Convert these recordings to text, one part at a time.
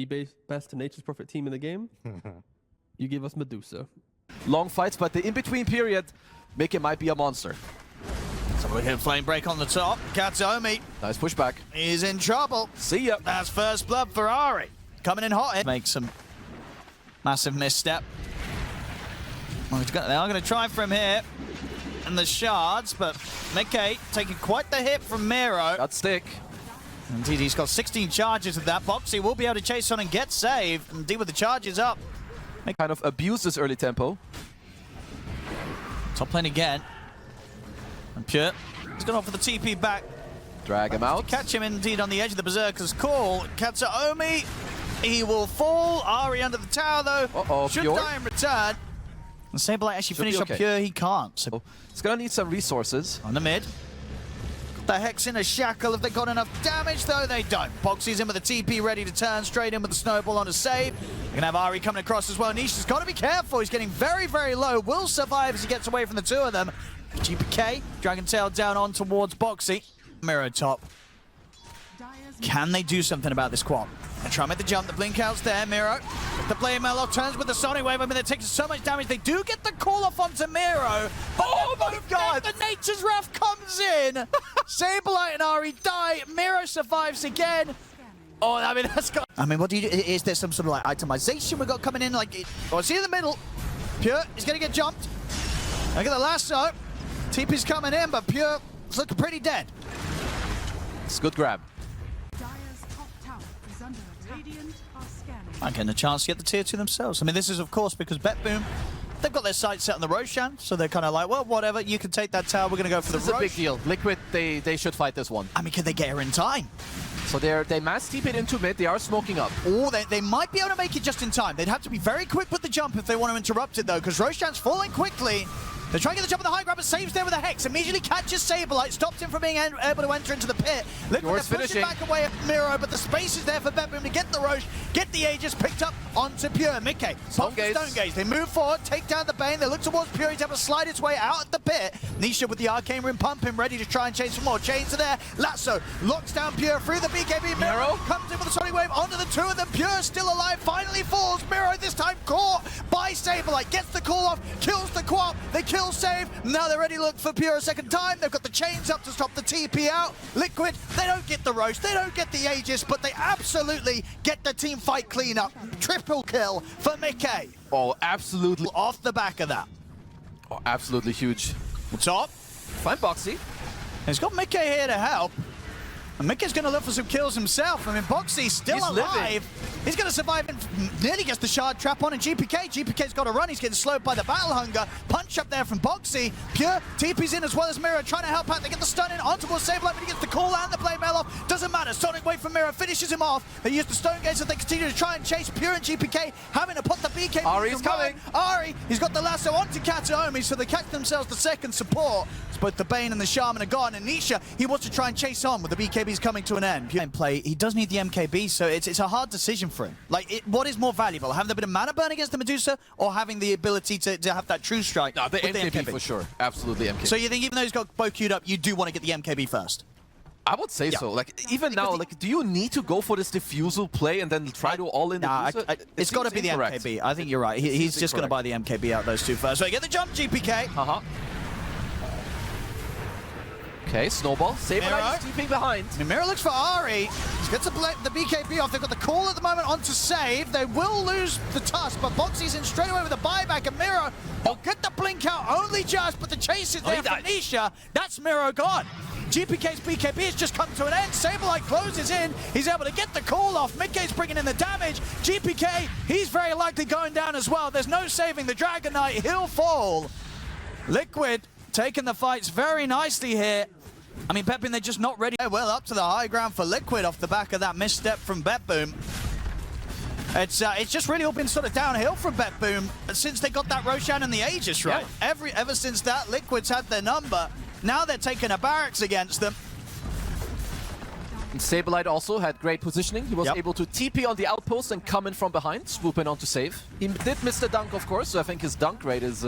the best Nature's Prophet team in the game. You give us Medusa. Long fights, but the in-between period, Mickey might be a monster. So we hit Flame Break on the top. Katsuomi Nice pushback. is in trouble. See ya. That's first blood for Ari. Coming in hot. Makes some massive misstep. Well, they are going to try from here. And the shards, but Mickey taking quite the hit from Miro. Got stick. Indeed, he's got 16 charges of that. Boxy will be able to chase on and get saved. Indeed, with the charges up. Kind of abused this early tempo. Top lane again. And Pure, he's going off for the TP back. Drag him out. Catch him indeed on the edge of the Berserker's call. Katsuomi, he will fall. Ari under the tower though. Should Pure die in return. And Sableye actually finished okay. up Pure, he can't. So it's gonna need some resources. on the mid. Got the Hex in a shackle. If they got enough damage though, they don't. Boxy's in with a TP ready to turn straight in with the snowball on a save. You're gonna have Ari coming across as well. Nisha's got to be careful. He's getting very, very low. Will survive as he gets away from the two of them. GPK, Dragon Tail down on towards Boxy. Miro top. Can they do something about this quad? And try and make the jump. The blink out's there. Miro. The Blade Mellow turns with the Sonic Wave. I mean, they're taking so much damage. They do get the call off onto Miro. Oh my god! The Nature's Wrath comes in. Sableye and Ari die. Miro survives again. Oh, I mean, that's got. I mean, what do you do? Is there some sort of like itemization we got coming in? Like, oh, see in the middle. Pure is going to get jumped. Look at the lasso. TP's coming in, but Pure is looking pretty dead. It's a good grab. I'm getting a chance to get the tier 2 themselves. I mean, this is, of course, because Betboom, they've got their sights set on the Roshan, so they're kind of like, well, whatever, you can take that tower, we're going to go for the Rosh. This is a big deal. Liquid, they should fight this one. I mean, can they get her in time? So they mass TP it into mid, they are smoking up. Oh, they might be able to make it just in time. They'd have to be very quick with the jump if they want to interrupt it, though, because Roshan's falling quickly. They're trying to get the jump on the high grab, but saves there with a Hex. Immediately catches Sableye, stops him from being able to enter into the pit. Liquid pushing back away at Miro, but the space is there for Betboom to get the Roche, get the Aegis picked up onto Pure. Mickey, Stone Gaze. They move forward, take down the Bane. They look towards Pure. He's able to slide its way out at the pit. Nisha with the Arcane Rim pumping, ready to try and chase for more. Chains are there. Lasso locks down Pure through the BKB. Miro comes in with a Sonic Wave onto the two of them. Pure still alive, finally falls. Miro this time caught by Sableye. Gets the call off, kills the Quap. They kill Save. Now they're ready to look for Pure a second time. They've got the chains up to stop the TP out. Liquid, they don't get the Roche, they don't get the Aegis, but they absolutely get the team fight clean up. Triple kill for Mickey. Oh, absolutely. Off the back of that. Oh, absolutely huge. Top. Fine, Boxy. He's got Mickey here to help. And Mickey's going to look for some kills himself. I mean, Boxy's still alive. He's going to survive and nearly gets the shard trap on. And GPK's got to run. He's getting slowed by the battle hunger. Punch up there from Boxy. Pure TP's in as well as Miro trying to help out. They get the stun in onto Sableye, but he gets the call and the Blade Mail off. Doesn't matter. Sonic Wave from Miro finishes him off. They use the Stone Gaze as they continue to try and chase Pure and GPK, having to put the BK. Ari's coming. Ari, he's got the lasso onto Katsuomi, so they catch themselves the second support. It's both the Bane and the Shaman are gone. And Nisha, he wants to try and chase on with the BKBs coming to an end. Pure play, he does need the MKB, so it's a hard decision for him. Like, what is more valuable, having a bit of mana burn against the Medusa, or having the ability to have that true strike? No, the MKB for sure. Absolutely MKB. So you think even though he's got both queued up, you do want to get the MKB first? I would say so. Like, even now, like, do you need to go for this diffusal play and then try to all in the it's got to be the MKB. I think you're right. He's just going to buy the MKB out those two first. So you get the jump, GPK. Okay, snowball. Sableye is TPing behind. Miro looks for Ari. He gets the BKB off. They've got the call at the moment on to save. They will lose the tusk, but Boxy's in straight away with a buyback. And Miro will get the blink out only just, but the chase is there for Nisha. That's Miro gone. GPK's BKB has just come to an end. Sableye closes in. He's able to get the call off. Midgate's bringing in the damage. GPK, he's very likely going down as well. There's no saving the Dragon Knight. He'll fall. Liquid taking the fights very nicely here. I mean, Betboom, they're just not ready. Well, up to the high ground for Liquid off the back of that misstep from Betboom. It's just really all been sort of downhill from Betboom since they got that Roshan and the Aegis, right? Yeah. Ever since that, Liquid's had their number. Now they're taking a barracks against them. And Sableye also had great positioning. He was able to TP on the outpost and come in from behind, swoop in on to save. He did miss the dunk, of course, so I think his dunk rate is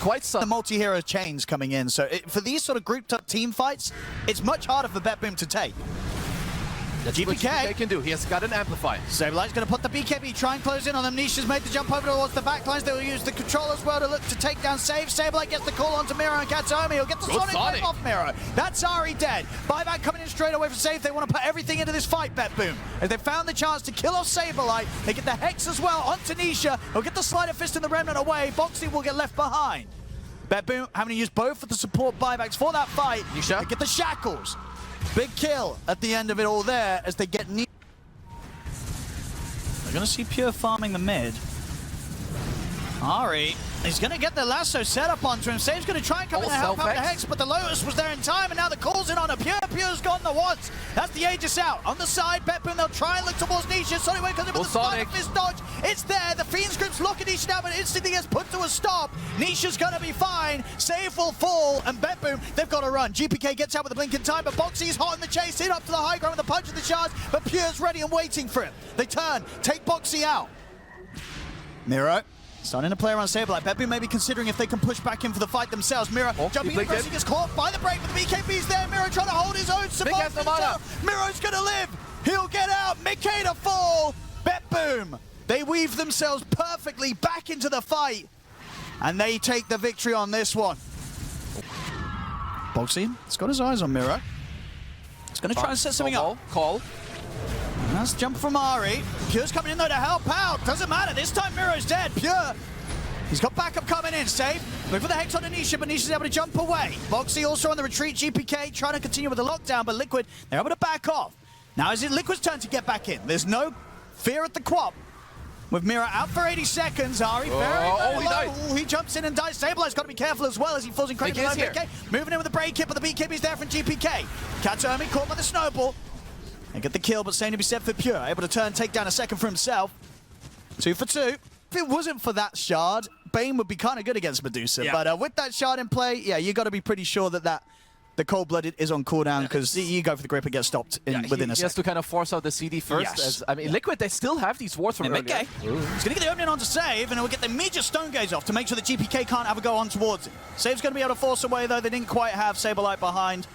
quite some. The multi-hero chains coming in, so for these sort of grouped up team fights, it's much harder for Betboom to take. That's what GPK GPK can do. He has got an amplify. Saberlight's going to put the BKB, try and close in on them. Nisha's made the jump over towards the backlines. They will use the control as well to look to take down Save. Saberlight gets the call onto Miro and Katomi. He'll get the Sonic wave off Miro. That's Ari dead. Buyback coming in straight away for Save. They want to put everything into this fight, Betboom. As they found the chance to kill off Saberlight, they get the Hex as well onto Nisha. He'll get the Slider Fist and the Remnant away. Boxy will get left behind. Betboom having to use both of the support buybacks for that fight. Nisha. They get the Shackles. Big kill at the end of it all there as they get Nisha. We're going to see Pure farming the mid. Ari is going to get the lasso set up onto him. Save's going to try and come in and help out the Hex, but the Lotus was there in time, and now the call's in on a Pure. Pure's gone the once. That's the Aegis out. On the side, Betboom, they'll try and look towards Nisha. Sonic Wave comes in with the Spider Fist dodge. It's there. The Fiend's Grip's locking Nisha down, but instantly gets put to a stop. Nisha's going to be fine. Save will fall, and Betboom, they've got to run. GPK gets out with a blink in time, but Boxy's hot in the chase. Hit up to the high ground with the punch of the shards, but Pure's ready and waiting for him. They turn, take Boxy out. Miro starting to play around Saberlight. Betboom maybe considering if they can push back in for the fight themselves. Miro jumping in, he gets caught by the break, but the BKB's there. Miro trying to hold his own. Miro's going to live. He'll get out. Mickey to fall. Betboom. They weave themselves perfectly back into the fight, and they take the victory on this one. Boxy has got his eyes on Miro. He's going to try and set something up. Call. Nice jump from Ari. Pure's coming in though to help out. Doesn't matter. This time Miro's dead. Pure. He's got backup coming in. Save. Look for the Hex on Anisha, but Nisha's able to jump away. Boxy also on the retreat. GPK trying to continue with the lockdown, but Liquid, they're able to back off. Now is it Liquid's turn to get back in. There's no fear at the Quap. With Miro out for 80 seconds, Ari very low. He jumps in and dies. Saberlight's got to be careful as well as he falls incredibly low. Moving in with the break hit, but the BKB's there from GPK. Katomi caught by the snowball. They get the kill, but same to be said for Pure. Able to turn, take down a second for himself. 2 for 2. If it wasn't for that shard, Bane would be kind of good against Medusa. Yeah. But with that shard in play, yeah, you got to be pretty sure that the Cold-Blooded is on cooldown, because you go for the grip and get stopped within a second. He has to kind of force out the CD first. Yes. I mean, Liquid, they still have these wards from earlier. He's going to get the opening on to Save, and he'll get the immediate Stone Gaze off to make sure that GPK can't have a go on towards it. Save's going to be able to force away, though. They didn't quite have Saberlight behind,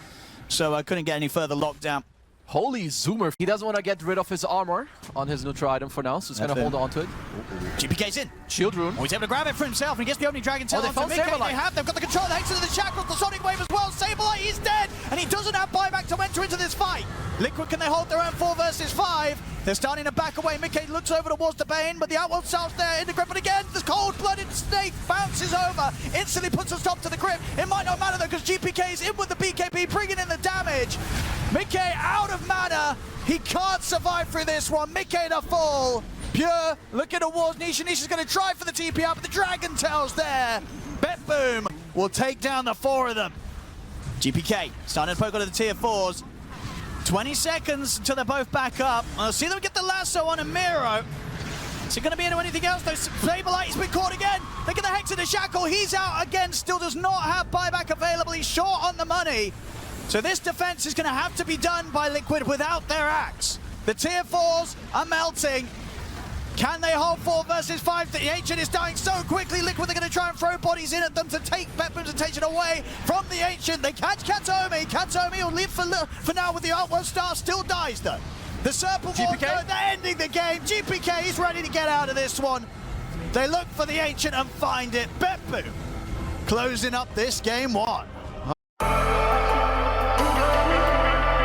so I couldn't get any further lockdown. Holy zoomer. He doesn't want to get rid of his armor on his neutral item for now, so he's going to hold on to it. GPK's in. Shield rune. He's able to grab it for himself, and he gets the opening Dragon Tail onto Mickey. They've got the control of the Hex into the Shackles, the Sonic Wave as well. Saberlight, he's dead, and he doesn't have buyback to enter into this fight. Liquid, can they hold their own 4 versus 5? They're starting to back away. Mickey looks over towards the Bane, but the Outworld starts there in the grip. But again, the Cold-Blooded Snake bounces over, instantly puts a stop to the grip. It might not matter though, because GPK is in with the BKB, bringing in the damage. Mickey out of mana. He can't survive through this one. Mickey to fall. Pure looking towards Nisha. Nisha's going to try for the TP out, but the Dragon Tail's there. Betboom will take down the 4 of them. GPK starting to poke onto the tier 4s. 20 seconds until they're both back up. I'll see them get the lasso on a Miro. Is it going to be into anything else though? Saberlight has been caught again. They get the Hex in the Shackle. He's out again. Still does not have buyback available. He's short on the money. So this defense is going to have to be done by Liquid without their axe. The tier 4s are melting. Can they hold 4 versus 5? The Ancient is dying so quickly. Liquid are going to try and throw bodies in at them to take Betboom's attention away from the Ancient. They catch Katomi. Katomi will live for now with the Outworld Star. Still dies though. The Serpent Ward, they're ending the game. GPK is ready to get out of this one. They look for the Ancient and find it. Betboom closing up this game 1.